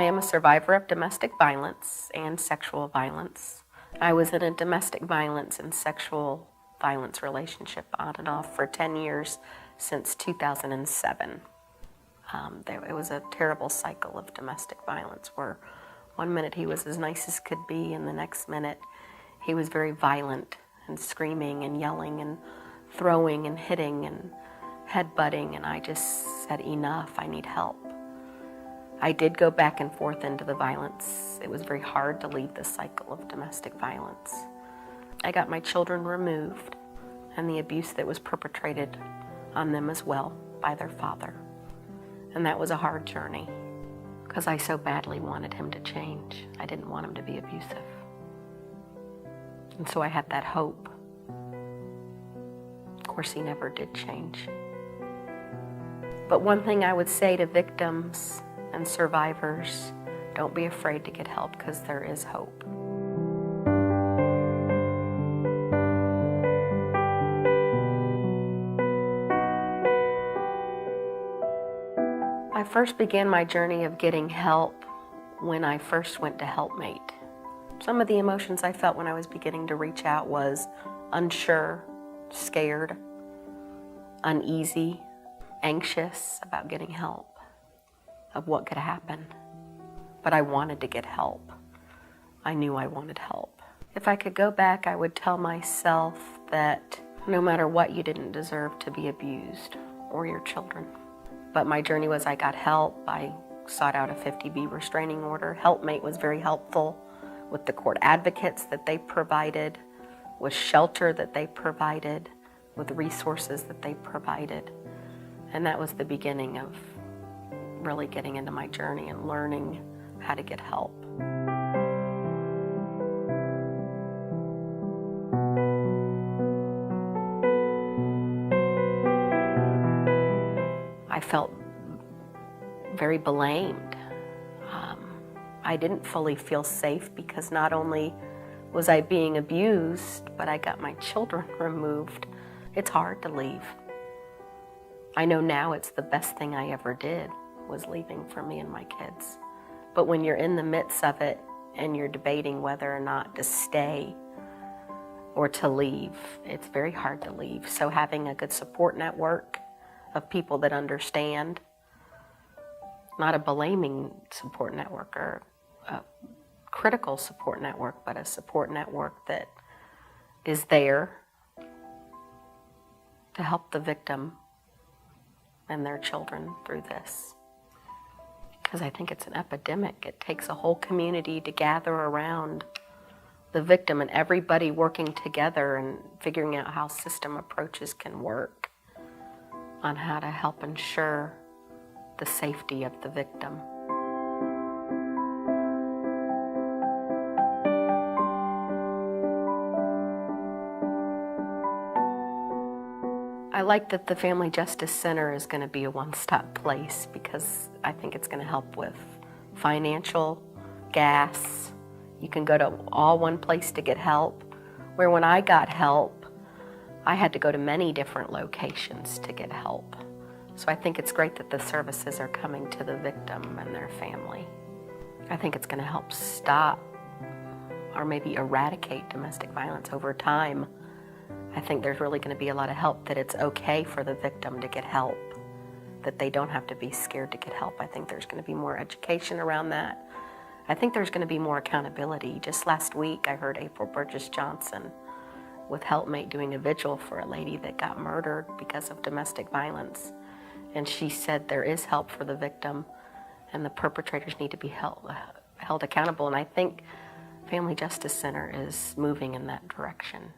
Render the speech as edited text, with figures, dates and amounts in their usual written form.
I am a survivor of domestic violence and sexual violence. I was in a domestic violence and sexual violence relationship on and off for 10 years since 2007. It was a terrible cycle of domestic violence where one minute he was as nice as could be and the next minute he was very violent and screaming and yelling and throwing and hitting and headbutting, and I just said, enough, I need help. I did go back and forth into the violence. It was very hard to leave the cycle of domestic violence. I got my children removed and the abuse that was perpetrated on them as well by their father. And that was a hard journey because I so badly wanted him to change. I didn't want him to be abusive. And so I had that hope. Of course, he never did change. But one thing I would say to victims and survivors, don't be afraid to get help because there is hope. I first began my journey of getting help when I first went to Helpmate. Some of the emotions I felt when I was beginning to reach out was unsure, scared, uneasy, anxious about getting help, of what could happen. But I wanted to get help. I knew I wanted help. If I could go back, I would tell myself that no matter what, you didn't deserve to be abused or your children. But my journey was I got help. I sought out a 50B restraining order. Helpmate was very helpful with the court advocates that they provided, with shelter that they provided, with resources that they provided. And that was the beginning of really getting into my journey and learning how to get help. I felt very blamed. I didn't fully feel safe because not only was I being abused, but I got my children removed. It's hard to leave. I know now it's the best thing I ever did, was leaving for me and my kids. But when you're in the midst of it and you're debating whether or not to stay or to leave, it's very hard to leave. So having a good support network of people that understand, not a blaming support network or a critical support network, but a support network that is there to help the victim and their children through this. Because I think it's an epidemic. It takes a whole community to gather around the victim and everybody working together and figuring out how system approaches can work on how to help ensure the safety of the victim. I like that the Family Justice Center is going to be a one-stop place because I think it's going to help with financial, gas. You can go to all one place to get help, where when I got help, I had to go to many different locations to get help. So I think it's great that the services are coming to the victim and their family. I think it's going to help stop or maybe eradicate domestic violence over time. I think there's really going to be a lot of help, that it's okay for the victim to get help, that they don't have to be scared to get help. I think there's going to be more education around that. I think there's going to be more accountability. Just last week, I heard April Burgess Johnson with Helpmate doing a vigil for a lady that got murdered because of domestic violence. And she said there is help for the victim and the perpetrators need to be held accountable. And I think Family Justice Center is moving in that direction.